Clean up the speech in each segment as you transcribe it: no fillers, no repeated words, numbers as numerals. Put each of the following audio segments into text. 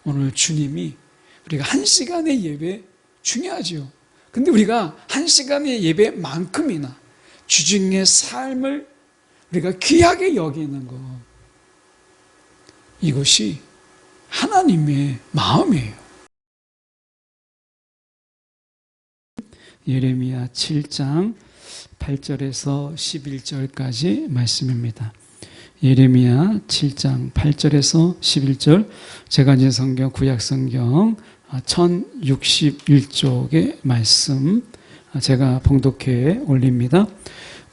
오늘 주님이 우리가 1시간의 예배 중요하죠. 근데 우리가 1시간의 예배만큼이나 주중의 삶을 우리가 귀하게 여기는 것, 이것이 하나님의 마음이에요. 예레미야 7장 8절에서 11절까지 말씀입니다. 예레미야 7장 8절에서 11절, 제가 성경 구약성경 1061쪽의 말씀 제가 봉독해 올립니다.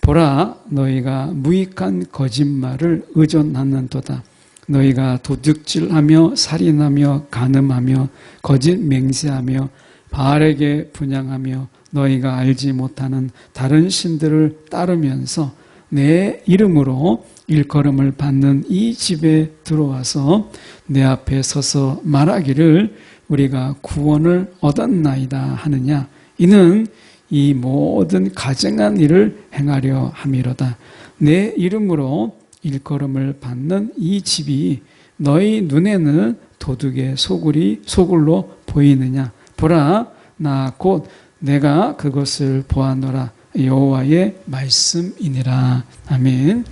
보라, 너희가 무익한 거짓말을 의존하는도다. 너희가 도둑질하며 살인하며 간음하며 거짓 맹세하며 바알에게 분향하며 너희가 알지 못하는 다른 신들을 따르면서 내 이름으로 일컬음을 받는 이 집에 들어와서 내 앞에 서서 말하기를 우리가 구원을 얻었나이다 하느냐. 이는 이 모든 가증한 일을 행하려 함이로다. 내 이름으로 일컬음을 받는 이 집이 너희 눈에는 도둑의 소굴로 보이느냐. 보라, 나 곧 내가 그것을 보았노라. 여호와의 말씀이니라. 아멘.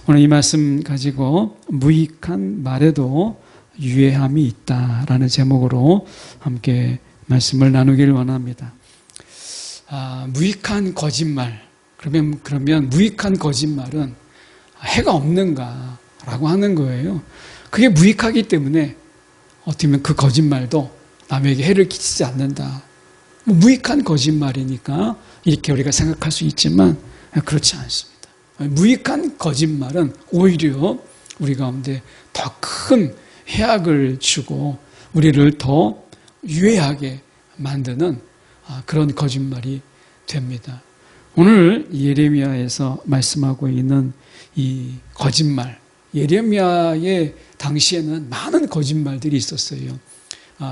오늘 이 말씀 가지고 무익한 말에도 유해함이 있다라는 제목으로 함께 말씀을 나누길 원합니다. 무익한 거짓말. 그러면 무익한 거짓말은 해가 없는가라고 하는 거예요. 그게 무익하기 때문에 어떻게 보면 그 거짓말도 남에게 해를 끼치지 않는다. 무익한 거짓말이니까 이렇게 우리가 생각할 수 있지만 그렇지 않습니다. 무익한 거짓말은 오히려 우리 가운데 더 큰 해악을 주고 우리를 더 유해하게 만드는 그런 거짓말이 됩니다. 오늘 예레미야에서 말씀하고 있는 이 거짓말, 예레미야의 당시에는 많은 거짓말들이 있었어요.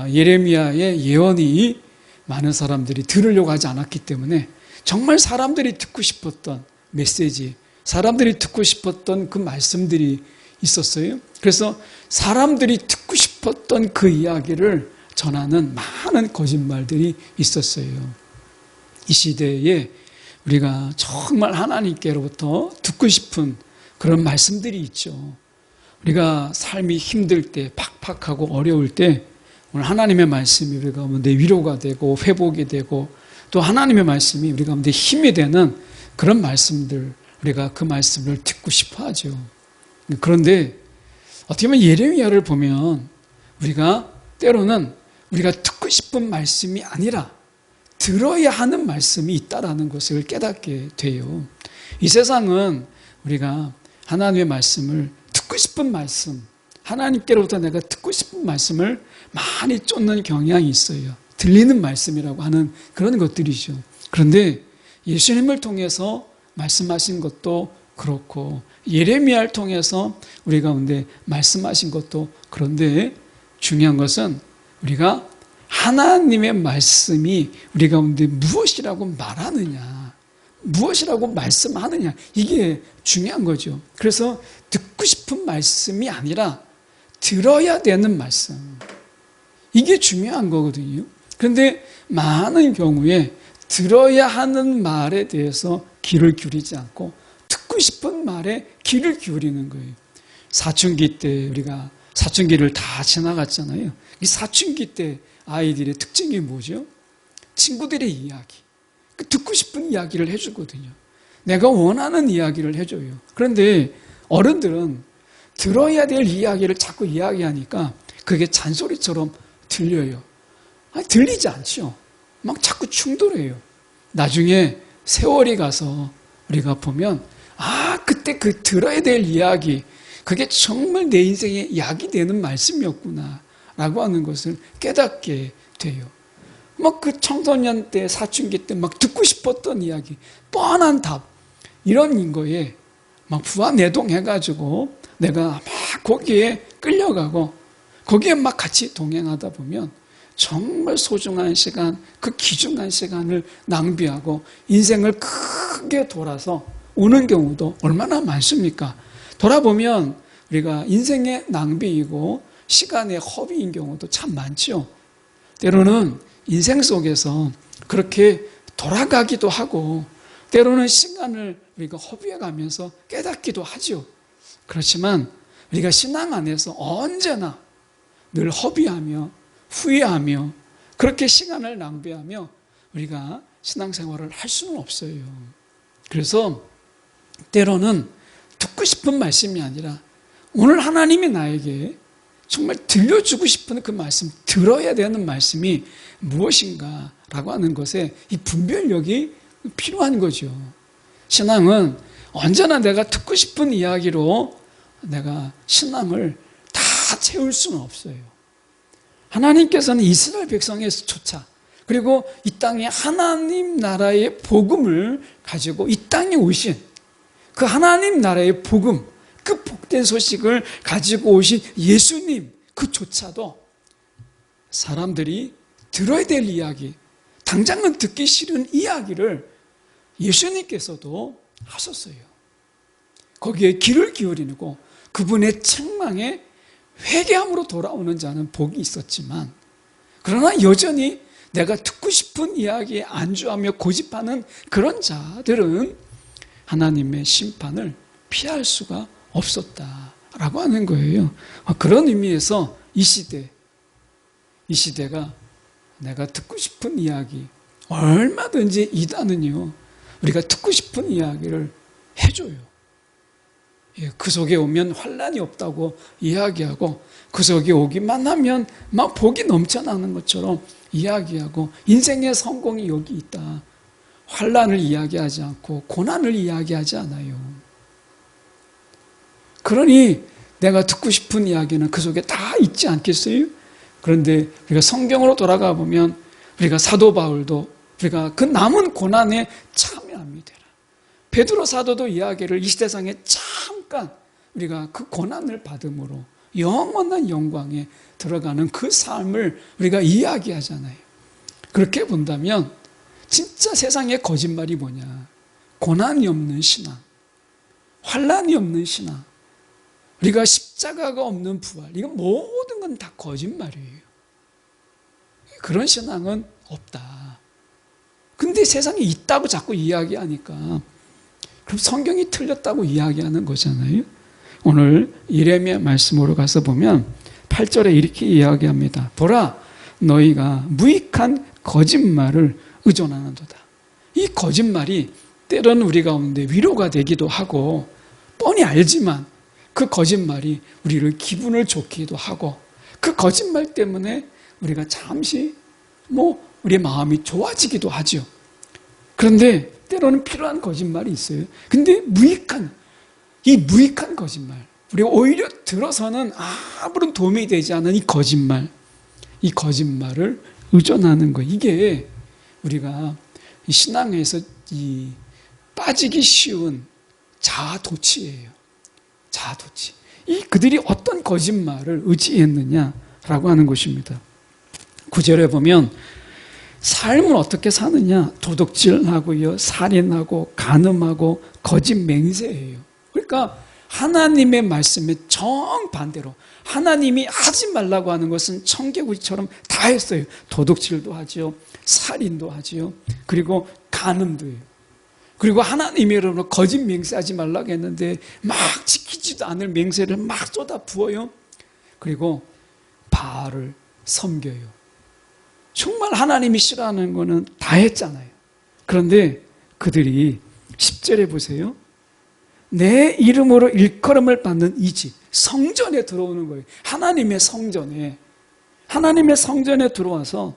예레미야의 예언이 많은 사람들이 들으려고 하지 않았기 때문에 정말 사람들이 듣고 싶었던 메시지, 사람들이 듣고 싶었던 그 말씀들이 있었어요. 그래서 사람들이 듣고 싶었던 그 이야기를 전하는 많은 거짓말들이 있었어요. 이 시대에 우리가 정말 하나님께로부터 듣고 싶은 그런 말씀들이 있죠. 우리가 삶이 힘들 때, 팍팍하고 어려울 때 오늘 하나님의 말씀이 우리 가운데 위로가 되고 회복이 되고 또 하나님의 말씀이 우리 가운데 힘이 되는 그런 말씀들, 우리가 그 말씀을 듣고 싶어 하죠. 그런데 어떻게 보면 예레미야를 보면 우리가 때로는 우리가 듣고 싶은 말씀이 아니라 들어야 하는 말씀이 있다라는 것을 깨닫게 돼요. 이 세상은 우리가 하나님의 말씀을 듣고 싶은 말씀, 하나님께로부터 내가 듣고 싶은 말씀을 많이 쫓는 경향이 있어요. 들리는 말씀이라고 하는 그런 것들이죠. 그런데 예수님을 통해서 말씀하신 것도 그렇고 예레미야를 통해서 우리 가운데 말씀하신 것도 그런데 중요한 것은 우리가 하나님의 말씀이 우리 가운데 무엇이라고 말하느냐, 무엇이라고 말씀하느냐, 이게 중요한 거죠. 그래서 듣고 싶은 말씀이 아니라 들어야 되는 말씀, 이게 중요한 거거든요. 그런데 많은 경우에 들어야 하는 말에 대해서 귀를 기울이지 않고 듣고 싶은 말에 귀를 기울이는 거예요. 사춘기 때 우리가 사춘기를 다 지나갔잖아요. 이 사춘기 때 아이들의 특징이 뭐죠? 친구들의 이야기, 듣고 싶은 이야기를 해주거든요. 내가 원하는 이야기를 해줘요. 그런데 어른들은 들어야 될 이야기를 자꾸 이야기하니까 그게 잔소리처럼 들려요. 아니, 들리지 않죠. 막 자꾸 충돌해요. 나중에 세월이 가서 우리가 보면 그때 그 들어야 될 이야기, 그게 정말 내 인생에 약이 되는 말씀이었구나 라고 하는 것을 깨닫게 돼요. 막 그 청소년 때, 사춘기 때 막 듣고 싶었던 이야기, 뻔한 답, 이런 거에 막 부안해동해가지고 내가 막 거기에 끌려가고 거기에 막 같이 동행하다 보면 정말 소중한 시간, 그 귀중한 시간을 낭비하고 인생을 크게 돌아서 오는 경우도 얼마나 많습니까? 돌아보면 우리가 인생의 낭비이고 시간의 허비인 경우도 참 많죠. 때로는 인생 속에서 그렇게 돌아가기도 하고 때로는 시간을 우리가 허비해 가면서 깨닫기도 하죠. 그렇지만 우리가 신앙 안에서 언제나 늘 허비하며 후회하며 그렇게 시간을 낭비하며 우리가 신앙생활을 할 수는 없어요. 그래서 때로는 듣고 싶은 말씀이 아니라 오늘 하나님이 나에게 정말 들려주고 싶은 그 말씀, 들어야 되는 말씀이 무엇인가라고 하는 것에 이 분별력이 필요한 거죠. 신앙은 언제나 내가 듣고 싶은 이야기로 내가 신앙을 다 채울 수는 없어요. 하나님께서는 이스라엘 백성에서조차 그리고 이 땅에 하나님 나라의 복음을 가지고 이 땅에 오신 그 하나님 나라의 복음, 그 복된 소식을 가지고 오신 예수님 그조차도 사람들이 들어야 될 이야기, 당장은 듣기 싫은 이야기를 예수님께서도 하셨어요. 거기에 귀를 기울이고 그분의 책망에 회개함으로 돌아오는 자는 복이 있었지만 그러나 여전히 내가 듣고 싶은 이야기에 안주하며 고집하는 그런 자들은 하나님의 심판을 피할 수가 없었다라고 하는 거예요. 그런 의미에서 이 시대가 내가 듣고 싶은 이야기 얼마든지 이단은요 우리가 듣고 싶은 이야기를 해줘요. 그 속에 오면 환난이 없다고 이야기하고 그 속에 오기만 하면 막 복이 넘쳐나는 것처럼 이야기하고 인생의 성공이 여기 있다. 환난을 이야기하지 않고 고난을 이야기하지 않아요. 그러니 내가 듣고 싶은 이야기는 그 속에 다 있지 않겠어요? 그런데 우리가 성경으로 돌아가 보면 우리가 사도 바울도 우리가 그 남은 고난에 참여합니다. 베드로 사도도 이야기를 이 세상에 잠깐 우리가 그 고난을 받음으로 영원한 영광에 들어가는 그 삶을 우리가 이야기하잖아요. 그렇게 본다면 진짜 세상의 거짓말이 뭐냐? 고난이 없는 신앙, 환난이 없는 신앙, 우리가 십자가가 없는 부활, 이건 모든 건 다 거짓말이에요. 그런 신앙은 없다. 근데 세상에 있다고 자꾸 이야기하니까 그럼 성경이 틀렸다고 이야기하는 거잖아요. 오늘 예레미야 말씀으로 가서 보면 8절에 이렇게 이야기합니다. 보라, 너희가 무익한 거짓말을 의존하는도다. 이 거짓말이 때로는 우리 가운데 위로가 되기도 하고 뻔히 알지만 그 거짓말이 우리를 기분을 좋기도 하고 그 거짓말 때문에 우리가 잠시 우리의 마음이 좋아지기도 하죠. 그런데 때로는 필요한 거짓말이 있어요. 근데 이 무익한 거짓말, 우리가 오히려 들어서는 아무런 도움이 되지 않는 이 거짓말을 의존하는 거. 이게 우리가 이 신앙에서 빠지기 쉬운 자아도취예요. 자아도취. 그들이 어떤 거짓말을 의지했느냐라고 하는 것입니다. 9절에 보면 삶을 어떻게 사느냐? 도둑질하고요, 살인하고 간음하고 거짓 맹세예요. 그러니까 하나님의 말씀에 정반대로 하나님이 하지 말라고 하는 것은 청개구리처럼 다 했어요. 도둑질도 하지요, 살인도 하지요, 그리고 간음도 해요. 그리고 하나님의 이름으로 거짓 맹세하지 말라고 했는데 막 지키지도 않을 맹세를 막 쏟아 부어요. 그리고 바알을 섬겨요. 정말 하나님이 싫어하는 거는 다 했잖아요. 그런데 그들이 10절에 보세요. 내 이름으로 일컬음을 받는 이 집, 성전에 들어오는 거예요. 하나님의 성전에 들어와서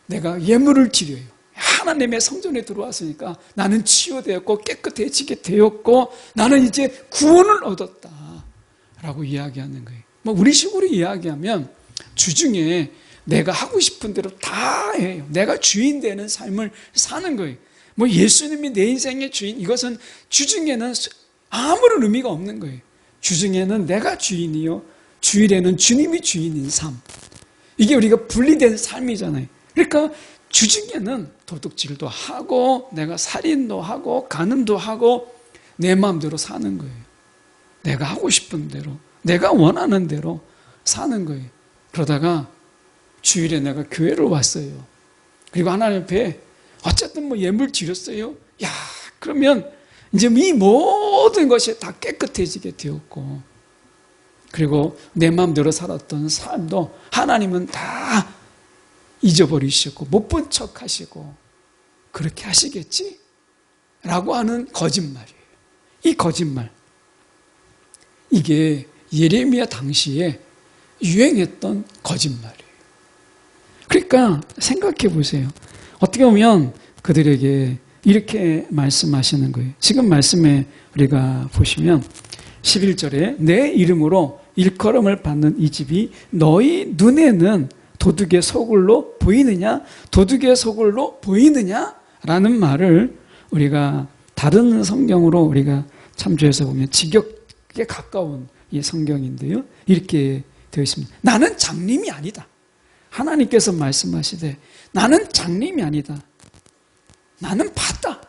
내가 예물을 드려요. 하나님의 성전에 들어왔으니까 나는 치유되었고 깨끗해지게 되었고 나는 이제 구원을 얻었다 라고 이야기하는 거예요. 우리 식으로 이야기하면 주중에 내가 하고 싶은 대로 다 해요. 내가 주인 되는 삶을 사는 거예요. 예수님이 내 인생의 주인, 이것은 주중에는 아무런 의미가 없는 거예요. 주중에는 내가 주인이요, 주일에는 주님이 주인인 삶. 이게 우리가 분리된 삶이잖아요. 그러니까 주중에는 도둑질도 하고 내가 살인도 하고 간음도 하고 내 마음대로 사는 거예요. 내가 하고 싶은 대로, 내가 원하는 대로 사는 거예요. 그러다가 주일에 내가 교회를 왔어요. 그리고 하나님 앞에 어쨌든 뭐 예물 드렸어요. 야, 그러면 이제 이 모든 것이 다 깨끗해지게 되었고, 그리고 내 마음대로 살았던 삶도 하나님은 다 잊어버리시고 못 본 척 하시고 그렇게 하시겠지? 라고 하는 거짓말이에요. 이 거짓말, 이게 예레미야 당시에 유행했던 거짓말이에요. 그러니까 생각해 보세요. 어떻게 보면 그들에게 이렇게 말씀하시는 거예요. 지금 말씀에 우리가 보시면 11절에 내 이름으로 일컬음을 받는 이 집이 너희 눈에는 도둑의 소굴로 보이느냐? 도둑의 소굴로 보이느냐? 라는 말을 우리가 다른 성경으로 우리가 참조해서 보면 직역에 가까운 이 성경인데요. 이렇게 되어 있습니다. 나는 장님이 아니다. 하나님께서 말씀하시되 나는 장님이 아니다. 나는 봤다.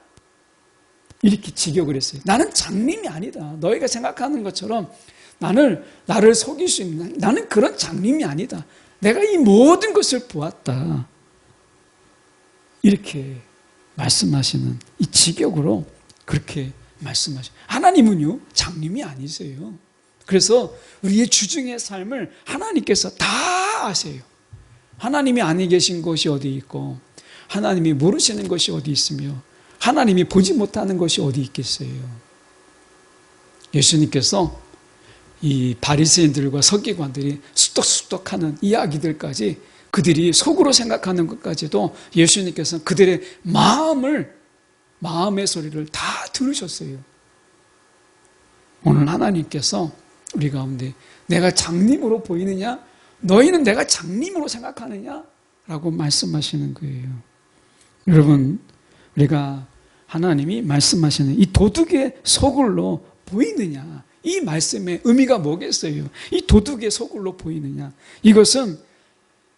이렇게 직역을 했어요. 나는 장님이 아니다. 너희가 생각하는 것처럼 나를 속일 수 있는, 나는 그런 장님이 아니다. 내가 이 모든 것을 보았다. 이렇게 말씀하시는 이 직역으로 그렇게 말씀하시죠. 하나님은요, 장님이 아니세요. 그래서 우리의 주중의 삶을 하나님께서 다 아세요. 하나님이 아니 계신 곳이 어디 있고, 하나님이 모르시는 것이 어디 있으며, 하나님이 보지 못하는 것이 어디 있겠어요. 예수님께서 이 바리새인들과 서기관들이 수덕수덕하는 이야기들까지, 그들이 속으로 생각하는 것까지도 예수님께서는 그들의 마음의 소리를 다 들으셨어요. 오늘 하나님께서 우리 가운데 내가 장님으로 보이느냐? 너희는 내가 장님으로 생각하느냐? 라고 말씀하시는 거예요. 여러분, 우리가 하나님이 말씀하시는 이 도둑의 소굴로 보이느냐? 이 말씀의 의미가 뭐겠어요? 이 도둑의 소굴로 보이느냐? 이것은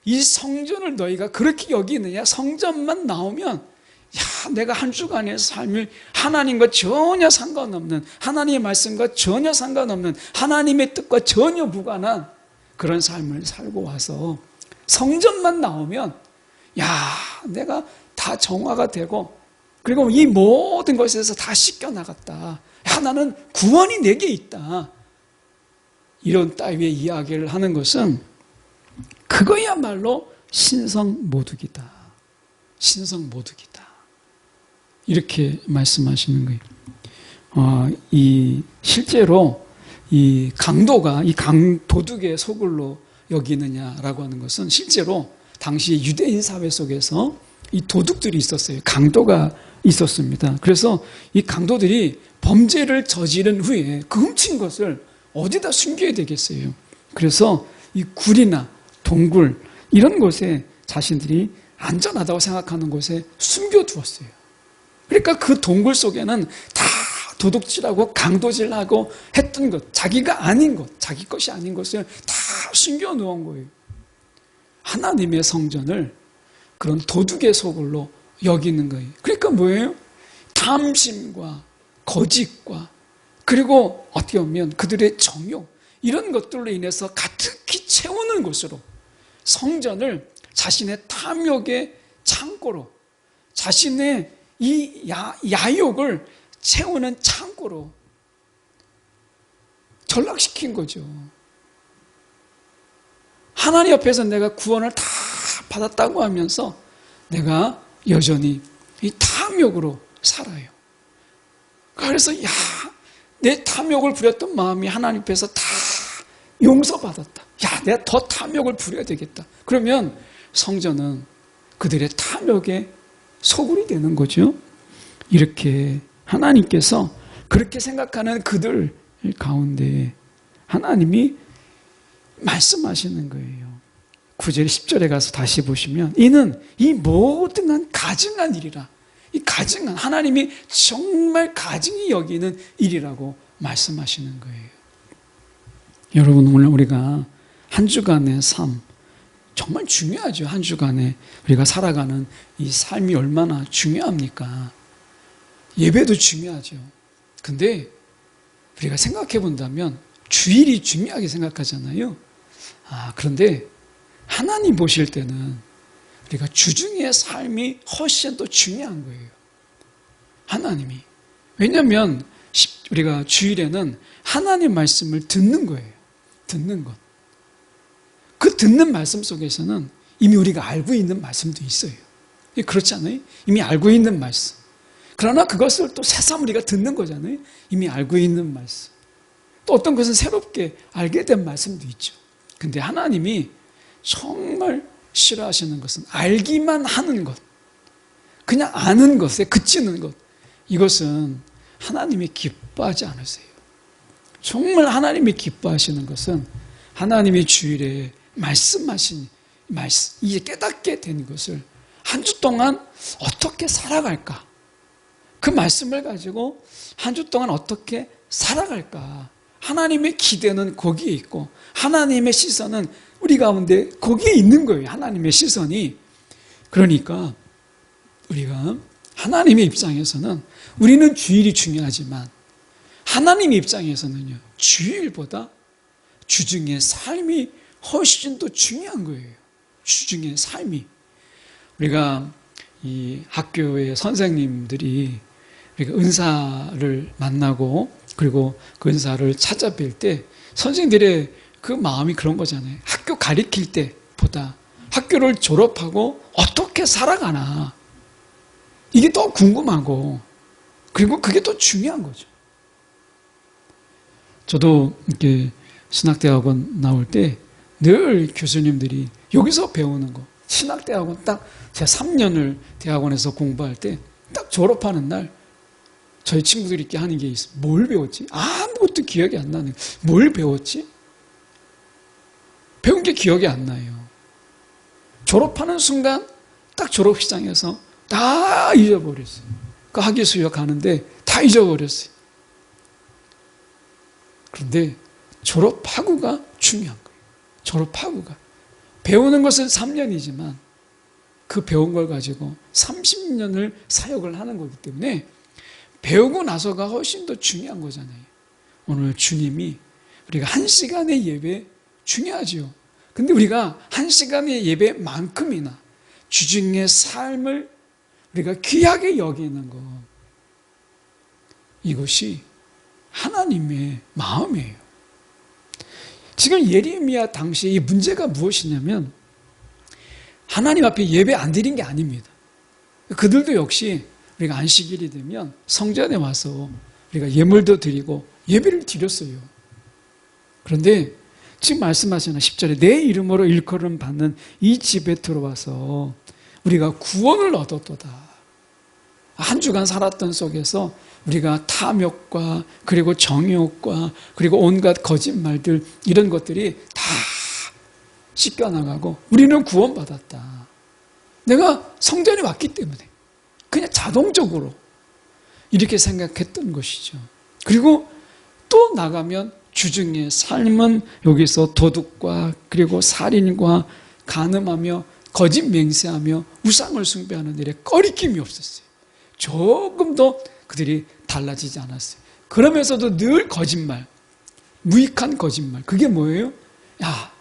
이 성전을 너희가 그렇게 여기느냐? 성전만 나오면 내가 한 주간의 삶을 하나님과 전혀 상관없는, 하나님의 말씀과 전혀 상관없는, 하나님의 뜻과 전혀 무관한 그런 삶을 살고 와서 성전만 나오면 내가 다 정화가 되고, 그리고 이 모든 것에서 다 씻겨나갔다. 나는 구원이 내게 있다. 이런 따위의 이야기를 하는 것은 그거야말로 신성모독이다. 신성모독이다. 이렇게 말씀하시는 거예요. 실제로 이 강도가 이 도둑의 소굴로 여기느냐라고 하는 것은 실제로 당시 유대인 사회 속에서 이 도둑들이 있었어요. 강도가 있었습니다. 그래서 이 강도들이 범죄를 저지른 후에 그 훔친 것을 어디다 숨겨야 되겠어요. 그래서 이 굴이나 동굴 이런 곳에 자신들이 안전하다고 생각하는 곳에 숨겨두었어요. 그러니까 그 동굴 속에는 다 도둑질하고 강도질하고 했던 것, 자기가 아닌 것, 자기 것이 아닌 것을 다 숨겨놓은 거예요. 하나님의 성전을 그런 도둑의 소굴로 여기는 거예요. 그러니까 뭐예요? 탐심과 거짓과, 그리고 어떻게 보면 그들의 정욕, 이런 것들로 인해서 가득히 채우는 곳으로, 성전을 자신의 탐욕의 창고로, 자신의 이 야욕을 채우는 창고로 전락시킨 거죠. 하나님 옆에서 내가 구원을 다 받았다고 하면서 내가 여전히 이 탐욕으로 살아요. 그래서 내 탐욕을 부렸던 마음이 하나님 앞에서 다 용서받았다. 내가 더 탐욕을 부려야 되겠다. 그러면 성전은 그들의 탐욕의 소굴이 되는 거죠. 이렇게 하나님께서 그렇게 생각하는 그들 가운데 하나님이 말씀하시는 거예요. 9절 10절에 가서 다시 보시면 이는 이 모든 한 가증한 일이라. 이 가증한, 하나님이 정말 가증히 여기는 일이라고 말씀하시는 거예요. 여러분, 오늘 우리가 한 주간의 삶 정말 중요하죠. 한 주간에 우리가 살아가는 이 삶이 얼마나 중요합니까? 예배도 중요하죠. 근데 우리가 생각해 본다면 주일이 중요하게 생각하잖아요. 그런데 하나님 보실 때는 우리가 주중의 삶이 훨씬 더 중요한 거예요. 하나님이. 왜냐하면 우리가 주일에는 하나님 말씀을 듣는 거예요. 듣는 것. 그 듣는 말씀 속에서는 이미 우리가 알고 있는 말씀도 있어요. 그렇지 않아요? 이미 알고 있는 말씀. 그러나 그것을 또 새삼 우리가 듣는 거잖아요. 이미 알고 있는 말씀. 또 어떤 것은 새롭게 알게 된 말씀도 있죠. 근데 하나님이 정말 싫어하시는 것은 알기만 하는 것. 그냥 아는 것에 그치는 것. 이것은 하나님이 기뻐하지 않으세요. 정말 하나님이 기뻐하시는 것은 하나님이 주일에 말씀하신 말씀, 이제 깨닫게 된 것을 한 주 동안 어떻게 살아갈까? 그 말씀을 가지고 한 주 동안 어떻게 살아갈까? 하나님의 기대는 거기에 있고 하나님의 시선은 우리 가운데 거기에 있는 거예요. 하나님의 시선이. 그러니까 우리가 하나님의 입장에서는 우리는 주일이 중요하지만 하나님의 입장에서는요, 주일보다 주중의 삶이 훨씬 더 중요한 거예요. 주중의 삶이. 우리가 이 학교의 선생님들이 우리가 은사를 만나고 그리고 그 은사를 찾아뵐 때 선생님들의 그 마음이 그런 거잖아요. 학교 가르칠 때보다 학교를 졸업하고 어떻게 살아가나 이게 더 궁금하고 그리고 그게 더 중요한 거죠. 저도 이렇게 신학대학원 나올 때 늘 교수님들이 여기서 배우는 거, 신학대학원 딱 제가 3년을 대학원에서 공부할 때 딱 졸업하는 날 저희 친구들이 이렇게 하는 게 있어요. 뭘 배웠지? 아무것도 기억이 안 나네. 뭘 배웠지? 배운 게 기억이 안 나요. 졸업하는 순간 딱 졸업식장에서 다 잊어버렸어요. 그 학위 수여 가는데 다 잊어버렸어요. 그런데 졸업하고가 중요한 거예요. 졸업하고가. 배우는 것은 3년이지만 그 배운 걸 가지고 30년을 사역을 하는 거기 때문에 배우고 나서가 훨씬 더 중요한 거잖아요. 오늘 주님이 우리가 1시간의 예배 중요하죠. 근데 우리가 1시간의 예배만큼이나 주중의 삶을 우리가 귀하게 여기는 것, 이것이 하나님의 마음이에요. 지금 예레미야 당시에 이 문제가 무엇이냐면 하나님 앞에 예배 안 드린 게 아닙니다. 그들도 역시 우리가 안식일이 되면 성전에 와서 우리가 예물도 드리고 예배를 드렸어요. 그런데 지금 말씀하시는 10절에 내 이름으로 일컬음 받는 이 집에 들어와서 우리가 구원을 얻었도다. 한 주간 살았던 속에서 우리가 탐욕과 그리고 정욕과 그리고 온갖 거짓말들 이런 것들이 다 씻겨나가고 우리는 구원받았다. 내가 성전에 왔기 때문에 그냥 자동적으로 이렇게 생각했던 것이죠. 그리고 또 나가면 주중의 삶은 여기서 도둑과 그리고 살인과 간음하며 거짓 맹세하며 우상을 숭배하는 일에 꺼리낌이 없었어요. 조금도 그들이 달라지지 않았어요. 그러면서도 늘 거짓말, 무익한 거짓말. 그게 뭐예요? 야,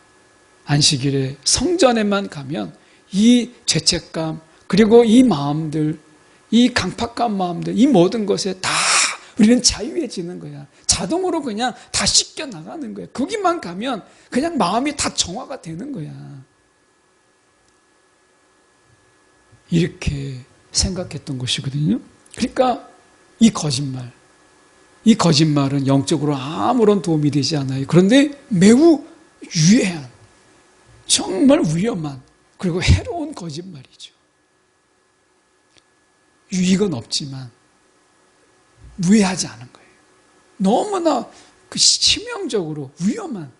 안식일에 성전에만 가면 이 죄책감 그리고 이 마음들, 이 강팍한 마음들, 이 모든 것에 다 우리는 자유해지는 거야. 자동으로 그냥 다 씻겨 나가는 거야. 거기만 가면 그냥 마음이 다 정화가 되는 거야. 이렇게 생각했던 것이거든요. 그러니까 이 거짓말은 영적으로 아무런 도움이 되지 않아요. 그런데 매우 유해한, 정말 위험한, 그리고 해로운 거짓말이죠. 유익은 없지만 무해하지 않은 거예요. 너무나 그 치명적으로 위험한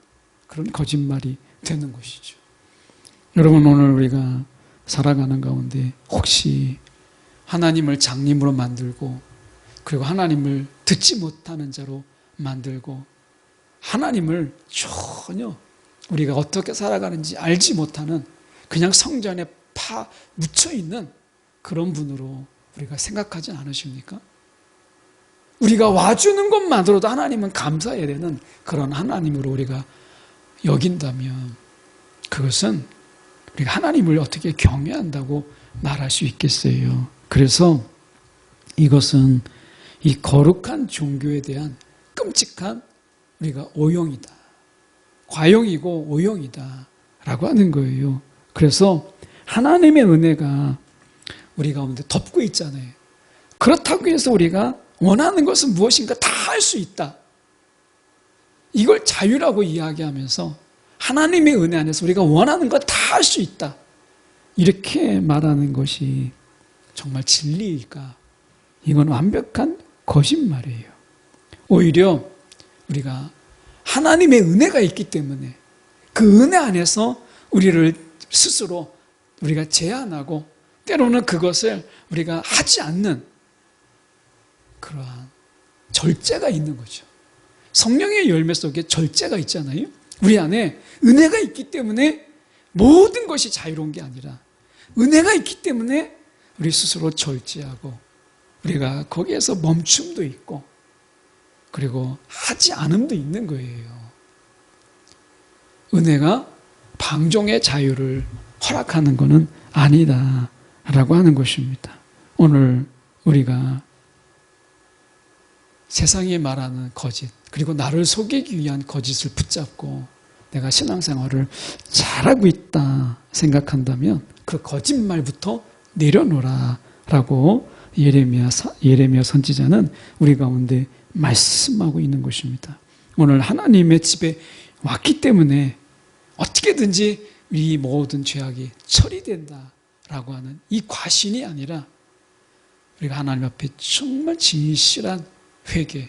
그런 거짓말이 되는 것이죠. 여러분, 오늘 우리가 살아가는 가운데 혹시 하나님을 장님으로 만들고 그리고 하나님을 듣지 못하는 자로 만들고 하나님을 전혀 우리가 어떻게 살아가는지 알지 못하는 그냥 성전에 묻혀있는 그런 분으로 우리가 생각하지 않으십니까? 우리가 와주는 것만으로도 하나님은 감사해야 되는 그런 하나님으로 우리가 여긴다면 그것은 우리가 하나님을 어떻게 경외한다고 말할 수 있겠어요. 그래서 이것은 이 거룩한 종교에 대한 끔찍한 우리가 오용이다. 과용이고 오용이다. 라고 하는 거예요. 그래서 하나님의 은혜가 우리 가운데 덮고 있잖아요. 그렇다고 해서 우리가 원하는 것은 무엇인가 다 할 수 있다. 이걸 자유라고 이야기하면서 하나님의 은혜 안에서 우리가 원하는 것 다 할 수 있다. 이렇게 말하는 것이 정말 진리일까? 이건 완벽한 거짓말이에요. 오히려 우리가 하나님의 은혜가 있기 때문에 그 은혜 안에서 우리를 스스로 우리가 제한하고 때로는 그것을 우리가 하지 않는 그러한 절제가 있는 거죠. 성령의 열매 속에 절제가 있잖아요. 우리 안에 은혜가 있기 때문에 모든 것이 자유로운 게 아니라 은혜가 있기 때문에 우리 스스로 절제하고 우리가 거기에서 멈춤도 있고 그리고 하지 않음도 있는 거예요. 은혜가 방종의 자유를 허락하는 것은 아니다라고 하는 것입니다. 오늘 우리가 세상이 말하는 거짓 그리고 나를 속이기 위한 거짓을 붙잡고 내가 신앙생활을 잘하고 있다 생각한다면 그 거짓말부터 내려놓으라 라고 예레미야 선지자는 우리 가운데 말씀하고 있는 것입니다. 오늘 하나님의 집에 왔기 때문에 어떻게든지 이 모든 죄악이 처리된다라고 하는 이 과신이 아니라 우리가 하나님 앞에 정말 진실한 회개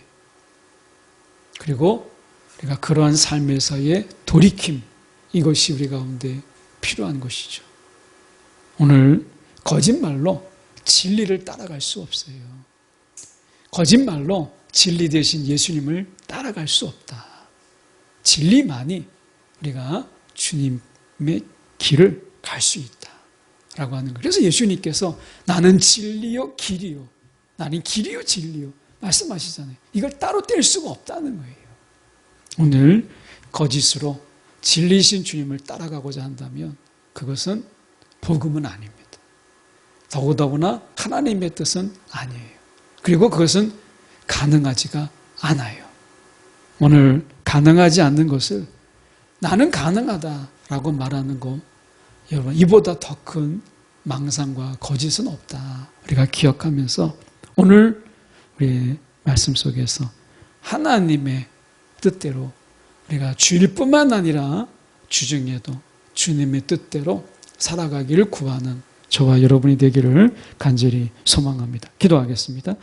그리고 우리가 그러한 삶에서의 돌이킴 이것이 우리 가운데 필요한 것이죠. 오늘 거짓말로 진리를 따라갈 수 없어요. 거짓말로 진리 대신 예수님을 따라갈 수 없다. 진리만이 우리가 주님의 길을 갈 수 있다라고 하는 거예요. 그래서 예수님께서 나는 진리요 길이요 나는 길이요 진리요 말씀하시잖아요. 이걸 따로 뗄 수가 없다는 거예요. 오늘 거짓으로 진리이신 주님을 따라가고자 한다면 그것은 복음은 아닙니다. 더구나 하나님의 뜻은 아니에요. 그리고 그것은 가능하지가 않아요. 오늘 가능하지 않는 것을 나는 가능하다라고 말하는 거 여러분 이보다 더 큰 망상과 거짓은 없다. 우리가 기억하면서 오늘 우리의 말씀 속에서 하나님의 뜻대로 우리가 주일뿐만 아니라 주중에도 주님의 뜻대로 살아가기를 구하는 저와 여러분이 되기를 간절히 소망합니다. 기도하겠습니다.